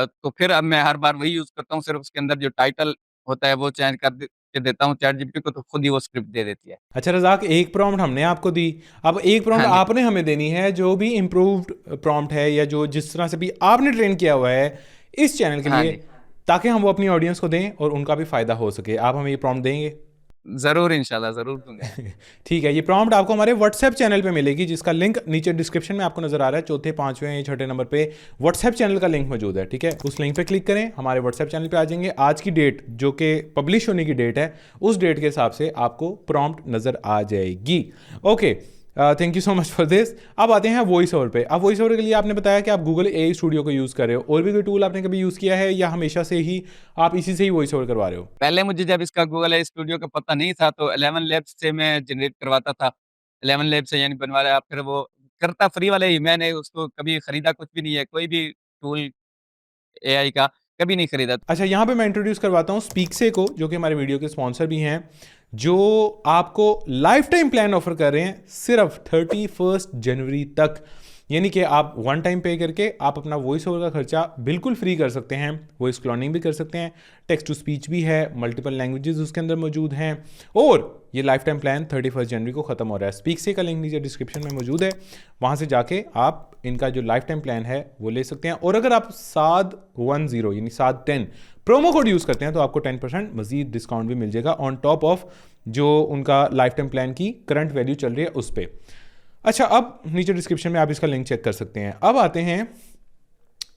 तो फिर अब मैं हर बार वही यूज़ करता हूँ, सिर्फ़ उसके अंदर जो टाइटल होता है वो चेंज कर के देता हूँ चैट जीपीटी को, तो खुद ही वो स्क्रिप्ट दे देती है। अच्छा रज़ाक, एक प्रॉम्प्ट हमने आपको दी, अब एक प्रॉम्प्ट हाँ जी। आपने हमें देनी है जो भी इम्प्रूव्ड प्रॉम्प्ट है, या जो जिस तरह से भी आपने ट्रेन किया हुआ है इस चैनल के हाँ लिए, जी। ताकि हम वो अपनी ऑडियंस को दें और उनका भी फ़ायदा हो सके। आप हमें ये प्रॉम्प्ट देंगे? ज़रूर इंशाल्लाह ज़रूर दूंगा। ठीक है, ये प्रॉम्प्ट आपको हमारे व्हाट्सएप चैनल पे मिलेगी, जिसका लिंक नीचे डिस्क्रिप्शन में आपको नजर आ रहा है। चौथे, पांचवें या छठे नंबर पे व्हाट्सएप चैनल का लिंक मौजूद है। ठीक है, उस लिंक पे क्लिक करें, हमारे व्हाट्सएप चैनल पे आ जाएंगे। आज की डेट जो कि पब्लिश होने की डेट है, उस डेट के हिसाब से आपको प्रॉम्प्ट नजर आ जाएगी। Okay, thank you so much for this. अब आते हैं वॉइस ओवर पे। अब वॉइस ओवर के लिए आपने बताया कि आप गूगल AI स्टूडियो को यूज़ कर रहे हो, और भी कोई टूल आपने कभी यूज़ किया है, या हमेशा से ही आप इसी से ही वॉइस ओवर करवा रहे हो? पहले मुझे जब इसका गूगल AI स्टूडियो का पता नहीं था तो 11 लैब्स से मैं जनरेट करवाता था। 11 लैब से यानी बनवाया, फिर वो करता फ्री वाले ही, मैंने उसको कभी खरीदा कुछ भी नहीं है, कोई भी टूल AI का कभी नहीं खरीदा। अच्छा, यहाँ पे मैं इंट्रोड्यूस करवाता हूँ स्पीकसे को, जो कि हमारे वीडियो के स्पॉन्सर भी हैं, जो आपको लाइफ टाइम प्लान ऑफर कर रहे हैं सिर्फ 31 जनवरी तक। यानी कि आप वन टाइम पे करके आप अपना वॉइस ओवर का खर्चा बिल्कुल फ्री कर सकते हैं। वॉइस क्लोनिंग भी कर सकते हैं, टेक्स्ट टू स्पीच भी है, मल्टीपल लैंग्वेजेस उसके अंदर मौजूद हैं, और ये लाइफ टाइम प्लान 31 जनवरी को ख़त्म हो रहा है। स्पीकसे का लिंक नीचे डिस्क्रिप्शन में मौजूद है, वहाँ से जाके आप इनका जो लाइफ टाइम प्लान है वो ले सकते हैं। और अगर आप SAD10 यानी SAD10 प्रोमो कोड यूज़ करते हैं तो आपको 10% मजीद डिस्काउंट भी मिल जाएगा ऑन टॉप ऑफ जो उनका लाइफ टाइम प्लान की करंट वैल्यू चल रही है उस पर। अच्छा, अब सा डिस्क्रिप्शन में आप इसका लिंक चेक कर सकते हैं। अब आते हैं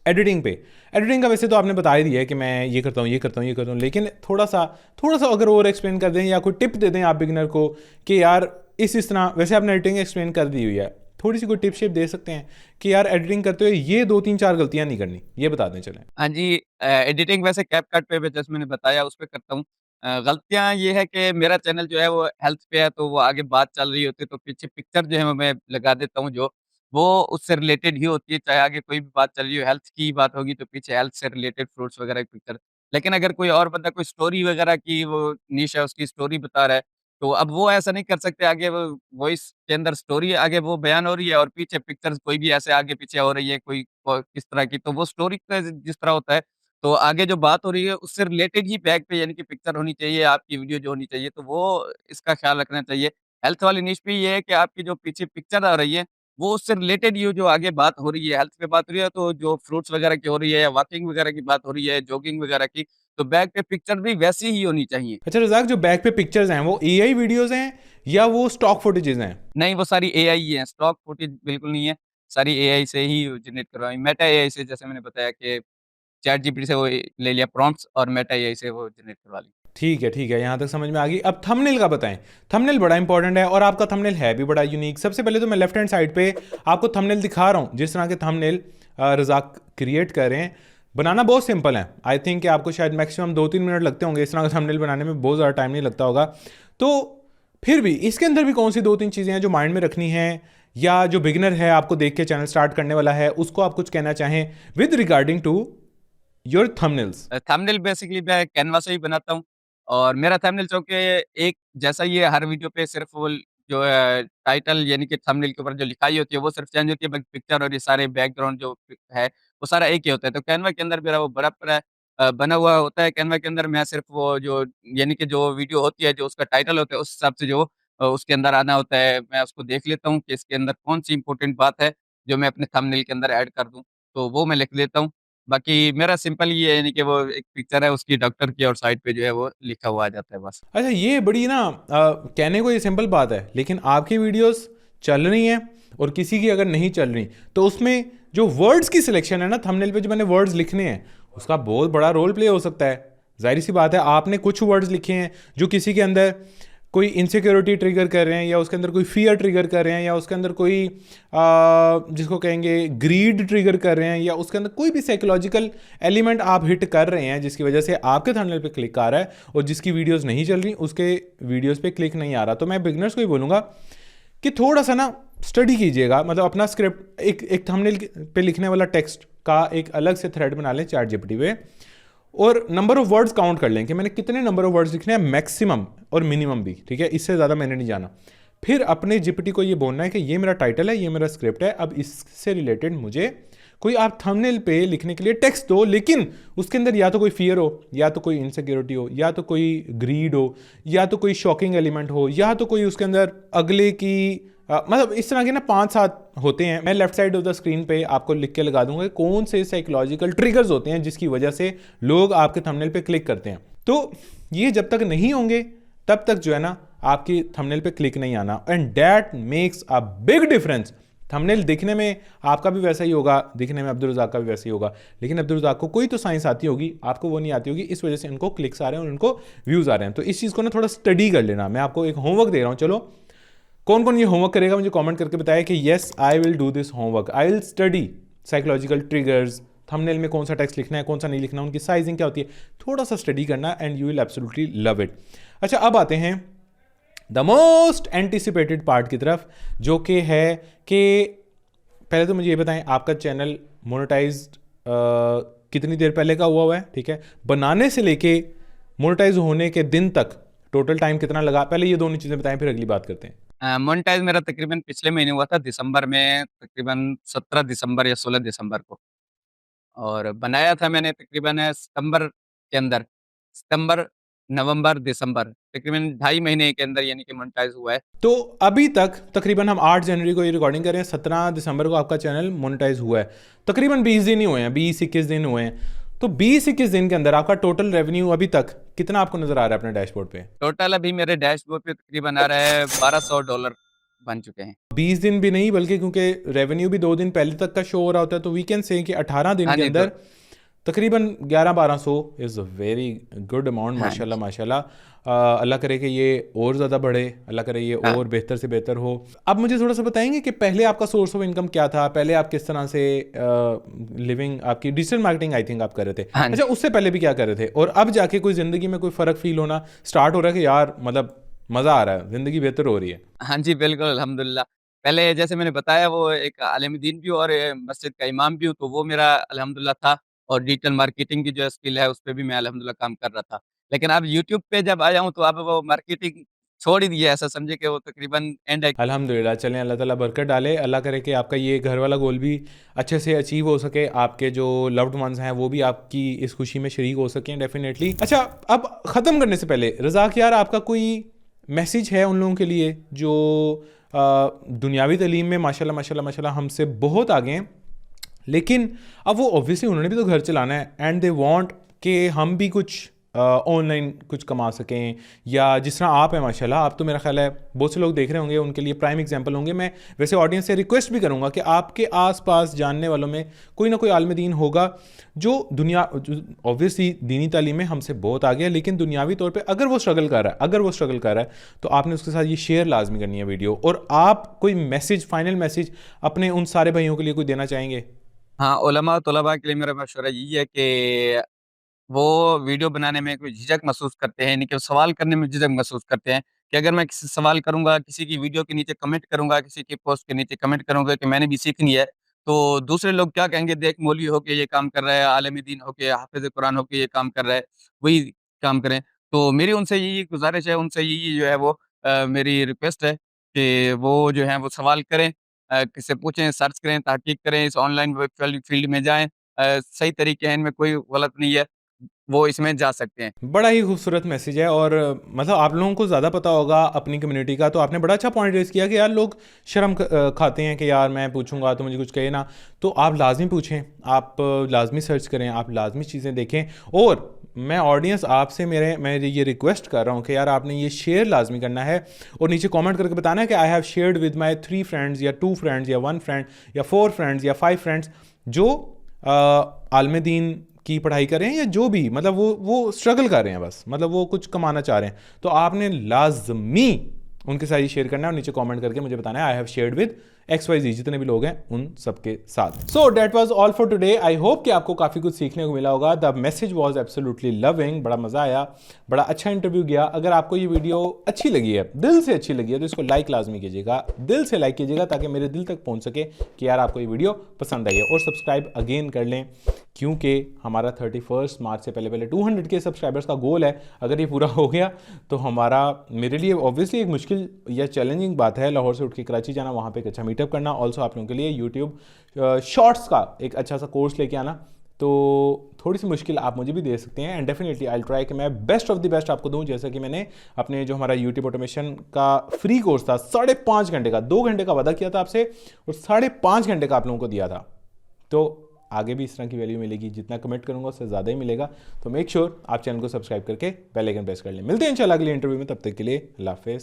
एडिटिंग पे। एडिटिंग का वैसे तो आपने बता ही दिया है कि मैं ये करता हूँ, ये करता हूँ, ये करता हूँ, लेकिन थोड़ा सा अगर और एक्सप्लेन कर दें, या कोई टिप दे दें आप बिगिनर को कि यार इस तरह, वैसे आपने एडिटिंग एक्सप्लेन कर दी हुई है, थोड़ी सी कोई टिप शेप दे सकते हैं कि यार एडिटिंग करते हुए ये 2-3-4 गलतियां नहीं करनी, ये बता दें चलें। हाँ जी, एडिटिंग वैसे कैपकट पे जैसे मैंने बताया उस पे करता हूँ। गलतियाँ ये है कि मेरा चैनल जो है वो हेल्थ पे है, तो वो आगे बात चल रही होती है तो पीछे पिक्चर जो है वो मैं लगा देता हूँ, जो वो उससे रिलेटेड ही होती है। चाहे आगे कोई भी बात चल रही हो, हेल्थ की बात होगी तो पीछे हेल्थ से रिलेटेड फ्रूट्स वगैरह की पिक्चर। लेकिन अगर कोई और बंदा कोई स्टोरी वगैरह की वो निश है, उसकी स्टोरी बता रहा है, तो अब वो ऐसा नहीं कर सकते, आगे वो वॉइस के अंदर स्टोरी आगे वो बयान हो रही है और पीछे पिक्चर्स कोई भी ऐसे आगे पीछे हो रही है, कोई किस तरह की, तो वो स्टोरी का जिस तरह होता है, तो आगे जो बात हो रही है उससे रिलेटेड ही बैक पे यानी कि पिक्चर होनी चाहिए, आपकी वीडियो जो होनी चाहिए, तो वो इसका ख्याल रखना चाहिए। हेल्थ वाली निश पे ये है कि आपकी जो पीछे पिक्चर आ रही है, वो उससे रिलेटेड ही हो, जो आगे बात हो रही है, हेल्थ पे बात हो रही है, तो जो फ्रूट्स वगैरह की हो रही है या वॉकिंग वगैरह की बात हो रही है, जॉगिंग वगैरह की, तो बैक पे पिक्चर भी वैसी ही होनी चाहिए। अच्छा रज़ाक, जो बैक पे पिक्चर्स हैं वो AI वीडियोस हैं या वो स्टॉक फुटेजेस हैं? नहीं, वो सारी एआई ही है, स्टॉक फुटेज बिल्कुल नहीं है, सारी एआई से ही जनरेट करवाई। मेटा एआई से, जैसे मैंने बताया कि चैट जीपीटी से वो ले लिया प्रॉम्प्ट्स और मेटा एआई से वो जनरेट करवा ली। ठीक है, यहाँ तक समझ में आ गई। अब थंबनेल का बताएं। थंबनेल बड़ा इंपॉर्टेंट है, और आपका थंबनेल है भी बड़ा यूनिक। सबसे पहले तो मैं लेफ्ट हैंड साइड पे आपको थंबनेल दिखा रहा हूँ, जिस तरह के थंबनेल रज़ाक क्रिएट कर रहे हैं। बनाना बहुत सिंपल है, आई थिंक कि आपको शायद मैक्सिमम 2-3 मिनट लगते होंगे इस तरह का थंबनेल बनाने में, बहुत ज़्यादा टाइम नहीं लगता होगा। तो फिर भी इसके अंदर भी कौन सी 2-3 चीज़ें हैं जो माइंड में रखनी है, या जो बिगिनर है आपको देख के चैनल स्टार्ट करने वाला है उसको आप कुछ कहना चाहें with regarding to your thumbnails? Thumbnail basically मैं कैनवा से ही बनाता हूँ और मेरा थंबनेल चूँकि एक जैसा ही है, हर वीडियो पे सिर्फ वो जो है टाइटल यानी कि थंबनेल के ऊपर जो लिखाई होती है वो सिर्फ चेंज होती है, बाकी पिक्चर और ये सारे बैकग्राउंड जो है वो सारा एक ही होता है। तो कैनवा के अंदर मेरा वो बराबर है, बना हुआ होता है। कैनवा के अंदर मैं सिर्फ वो जो यानी कि जो वीडियो होती है, जो उसका टाइटल होता है, उस हिसाब से जो उसके अंदर आना होता है, मैं उसको देख लेता हूँ कि इसके अंदर कौन-सी इम्पोर्टेंट बात है जो मैं अपने थंबनेल के अंदर ऐड कर दूँ, तो वो मैं लिख लेता हूँ। बाकी मेरा सिंपल ये है, यानी कि वो एक पिक्चर है उसकी डॉक्टर की और साइड पे जो है वो लिखा हुआ आ जाता है बस। अच्छा, ये बड़ी ना कहने को ये सिंपल बात है, लेकिन आपकी वीडियोस चल रही हैं और किसी की अगर नहीं चल रही, तो उसमें जो वर्ड्स की सिलेक्शन है ना थंबनेल पे, जो मैंने वर्ड्स लिखने हैं, उसका बहुत बड़ा रोल प्ले हो सकता है। जाहिर सी बात है, आपने कुछ वर्ड्स लिखे हैं जो किसी के अंदर कोई इनसिक्योरिटी ट्रिगर कर रहे हैं, या उसके अंदर कोई फियर ट्रिगर कर रहे हैं, या उसके अंदर कोई जिसको कहेंगे ग्रीड ट्रिगर कर रहे हैं, या उसके अंदर कोई भी साइकोलॉजिकल एलिमेंट आप हिट कर रहे हैं जिसकी वजह से आपके थंबनेल पे क्लिक आ रहा है, और जिसकी वीडियोस नहीं चल रही उसके वीडियोस पे क्लिक नहीं आ रहा। तो मैं बिगनर्स को ही बोलूँगा कि थोड़ा सा ना स्टडी कीजिएगा, मतलब अपना स्क्रिप्ट एक थंबनेल पे लिखने वाला टेक्स्ट का एक अलग से थ्रेड बना लें चैट जीपीटी पे, और नंबर ऑफ वर्ड्स काउंट कर लें कि मैंने कितने नंबर ऑफ वर्ड्स लिखने हैं, मैक्सिमम और मिनिमम भी, ठीक है, इससे ज़्यादा मैंने नहीं जाना। फिर अपने जीपीटी को ये बोलना है कि ये मेरा टाइटल है, ये मेरा स्क्रिप्ट है, अब इससे रिलेटेड मुझे कोई आप थंबनेल पे लिखने के लिए टेक्स्ट दो, लेकिन उसके अंदर या तो कोई फियर हो, या तो कोई इनसिक्योरिटी हो, या तो कोई ग्रीड हो, या तो कोई शॉकिंग एलिमेंट हो, या तो कोई उसके अंदर अगले की मतलब इस तरह के ना 5-7 होते हैं। मैं left side of the screen पे आपको लिख के लगा दूंगा कौन से साइकोलॉजिकल ट्रिगर्स होते हैं जिसकी वजह से लोग आपके थंबनेल पे क्लिक करते हैं। तो ये जब तक नहीं होंगे तब तक जो है ना आपकी थंबनेल पे क्लिक नहीं आना, and that makes a big difference. Thumbnail दिखने में आपका भी वैसा ही होगा, दिखने में अब्दुल रज़ाक का भी वैसा ही होगा, लेकिन अब्दुल रज़ाक को कोई तो साइंस आती होगी, आपको वो नहीं आती होगी, इस वजह से उनको क्लिक्स आ रहे हैं और उनको व्यूज़ आ रहे हैं। तो इस चीज़ को ना थोड़ा स्टडी कर लेना। मैं आपको एक होमवर्क दे रहा हूँ, चलो कौन कौन ये होमवर्क करेगा मुझे कमेंट करके बताया कि yes I will do this homework, I will study psychological triggers, thumbnail में कौन सा टेक्स्ट लिखना है, कौन सा नहीं लिखना, उनकी साइजिंग क्या होती है, थोड़ा सा स्टडी करना and you will absolutely love it. अच्छा, अब आते हैं द मोस्ट एंटिसिपेटेड पार्ट की तरफ, जो कि है कि पहले तो मुझे ये बताएं आपका चैनल मोनेटाइज्ड कितनी देर पहले का हुआ है, ठीक है, बनाने से लेके मोनेटाइज होने के दिन तक टोटल टाइम कितना लगा, पहले ये दोनों चीज़ें बताएं फिर अगली बात करते हैं। मोनेटाइज मेरा तकरीबन पिछले महीने हुआ था, दिसंबर में, तकरीबन 17 दिसंबर या 16 दिसंबर को। और बनाया था मैंने तकरीबन सितंबर के अंदर, सितंबर, नवंबर, दिसंबर, तकरीबन 2.5 महीने के अंदर यानी कि मोनेटाइज हुआ है। तो अभी तक तकरीबन हम 8 जनवरी को ये रिकॉर्डिंग कर रहे हैं, 17 दिसंबर को आपका चैनल मोनेटाइज हुआ है, तकरीबन 20 दिन ही हुए हैं, 20-21 दिन हुए हैं। तो 20-21 दिन के अंदर आपका टोटल रेवेन्यू अभी तक कितना आपको नजर आ रहा है अपने डैशबोर्ड पे? टोटल अभी मेरे डैशबोर्ड पे तकरीबन आ रहा है $1200 बन चुके हैं। 20 दिन भी नहीं, बल्कि क्योंकि रेवेन्यू भी 2 दिन पहले तक का शो हो रहा होता है, तो वी कैन से कि 18 दिन हाँ के जी, अंदर तकरीबन 1100-1200 is a very good amount, हाँ माशाल्लाह माशाल्लाह। अल्लाह करे कि ये और ज़्यादा बढ़े, अल्लाह करे ये हाँ। और बेहतर से बेहतर हो। अब मुझे थोड़ा सा बताएंगे कि पहले आपका सोर्स ऑफ इनकम क्या था, पहले आप किस तरह से लिविंग, आपकी डिजिटल मार्केटिंग आई थिंक आप कर रहे थे, हाँ जी। अच्छा उससे पहले भी क्या कर रहे थे, और अब जाके कोई ज़िंदगी में कोई फ़र्क फील होना स्टार्ट हो रहा है कि यार मतलब मज़ा आ रहा है, ज़िंदगी बेहतर हो रही है? हाँ जी, बिल्कुल, अल्हम्दुलिल्लाह। पहले जैसे मैंने बताया वो एक आलिम दीन भी हूँ और मस्जिद का इमाम भी हूँ, तो वो मेरा अल्हम्दुलिल्लाह था, और डिजिटल मार्केटिंग की जो स्किल है, उस पे भी मैं अल्हम्दुलिल्लाह काम कर रहा था। लेकिन अब यूट्यूब पे जब आया हूँ, तो अब वो मार्केटिंग छोड़ ही दिया है, ऐसा समझिए कि वो तकरीबन एंड है। अल्हम्दुलिल्लाह, चलें अल्लाह ताला बरकत डाले, अल्लाह करे कि आपका ये घर वाला गोल भी अच्छे से अचीव हो सके, आपके जो लव्ड वंस हैं वो भी आपकी इस खुशी में शरीक हो सकें डेफिनेटली। अच्छा, अब ख़त्म करने से पहले रज़ाक यार, आपका कोई मैसेज है उन लोगों के लिए जो दुनियावी तालीम में माशाल्लाह माशाल्लाह माशाल्लाह हमसे बहुत आगे हैं, लेकिन अब वो ऑब्वियसली उन्होंने भी तो घर चलाना है एंड दे वांट कि हम भी कुछ ऑनलाइन कुछ कमा सकें, या जिस तरह आप हैं माशाल्लाह, आप तो मेरा ख्याल है बहुत से लोग देख रहे होंगे, उनके लिए प्राइम एग्जांपल होंगे। मैं वैसे ऑडियंस से रिक्वेस्ट भी करूंगा कि आपके आसपास जानने वालों में कोई ना कोई आलिम दीन होगा जो दुनिया, ऑब्वियसली दीनी तालीम में हमसे बहुत आगे है, लेकिन दुनियावी तौर पे अगर वो स्ट्रगल कर रहा है तो आपने उसके साथ ये शेयर लाजमी करनी है वीडियो। और आप कोई मैसेज, फाइनल मैसेज अपने उन सारे भाइयों के लिए कोई देना चाहेंगे? हाँ, उलमा तलबा के लिए मेरा मशवरा यही है कि वो वीडियो बनाने में कोई झिझक महसूस करते हैं, यानी कि सवाल करने में झिझक महसूस करते हैं कि अगर मैं किसी से सवाल करूँगा, किसी की वीडियो के नीचे कमेंट करूँगा, किसी की पोस्ट के नीचे कमेंट करूँगा कि मैंने भी सीखनी है, तो दूसरे लोग क्या कहेंगे, देख मौलवी होके ये काम कर रहा है, आलिम दीन होके, हाफ़िज़ कुरान होके ये काम कर रहा है, वही काम करें। तो मेरी उनसे यही गुज़ारिश है, उनसे यही जो है वो मेरी रिक्वेस्ट है कि वो जो है वो सवाल करें, किसी से पूछें, सर्च करें, तहकीक करें, इस ऑनलाइन वर्चुअल फ़ील्ड में जाएँ। सही तरीके हैं, इनमें कोई गलत नहीं है। वो इसमें जा सकते हैं। बड़ा ही खूबसूरत मैसेज है, और मतलब आप लोगों को ज़्यादा पता होगा अपनी कम्युनिटी का, तो आपने बड़ा अच्छा पॉइंट रेस किया कि यार लोग शर्म खाते हैं कि यार मैं पूछूंगा तो मुझे कुछ कहे ना, तो आप लाजमी पूछें, आप लाजमी सर्च करें, आप लाजमी चीज़ें देखें। और मैं ऑडियंस आपसे मैं ये रिक्वेस्ट कर रहा हूँ कि यार आपने ये शेयर लाजमी करना है और नीचे कमेंट करके बताना है कि आई have shared with my 3 friends या 2 फ्रेंड्स या 1 फ्रेंड या 4 फ्रेंड्स या 5 फ्रेंड्स जो आलिम दीन की पढ़ाई कर रहे हैं, या जो भी मतलब वो स्ट्रगल कर रहे हैं, बस मतलब वो कुछ कमाना चाह रहे हैं, तो आपने लाजमी उनके साथ ये शेयर करना है और नीचे कमेंट करके मुझे बताना है I have shared with XYZ, जितने भी लोग हैं उन सबके साथ। So that was all for today. I hope कि आपको काफ़ी कुछ सीखने को मिला होगा। The message was absolutely loving, बड़ा मज़ा आया, बड़ा अच्छा इंटरव्यू गया। अगर आपको ये वीडियो अच्छी लगी है, दिल से अच्छी लगी है, तो इसको लाइक लाजमी कीजिएगा, दिल से लाइक कीजिएगा, ताकि मेरे दिल तक पहुंच सके कि यार आपको ये वीडियो पसंद आई है। और सब्सक्राइब अगेन कर लें, क्योंकि हमारा 31 मार्च से पहले 200 के सब्सक्राइबर्स का गोल है। अगर ये पूरा हो गया तो हमारा, मेरे लिए ऑब्वियसली एक मुश्किल या चैलेंजिंग बात है लाहौर से उठ के कराची जाना, वहाँ पे एक अच्छा मीटअप करना, ऑल्सो आप लोगों के लिए यूट्यूब शॉर्ट्स का एक अच्छा सा कोर्स लेके आना, तो थोड़ी सी मुश्किल आप मुझे भी दे सकते हैं। एंड डेफिनेटली आई ट्राई कि मैं बेस्ट ऑफ द बेस्ट आपको दूं, जैसा कि मैंने अपने जो हमारा यूट्यूब ऑटोमेशन का फ्री कोर्स था 5.5 घंटे का, 2 घंटे का वादा किया था आपसे और 5.5 घंटे का आप लोगों को दिया था। तो आगे भी इस तरह की वैल्यू मिलेगी, जितना कमेंट करूंगा उससे ज़्यादा ही मिलेगा। तो मेक श्योर आप चैनल को सब्सक्राइब करके बेल आइकन प्रेस कर लें। मिलते हैं इंशाल्लाह अगली इंटरव्यू में, तब तक के लिए अल्लाह हाफिज़।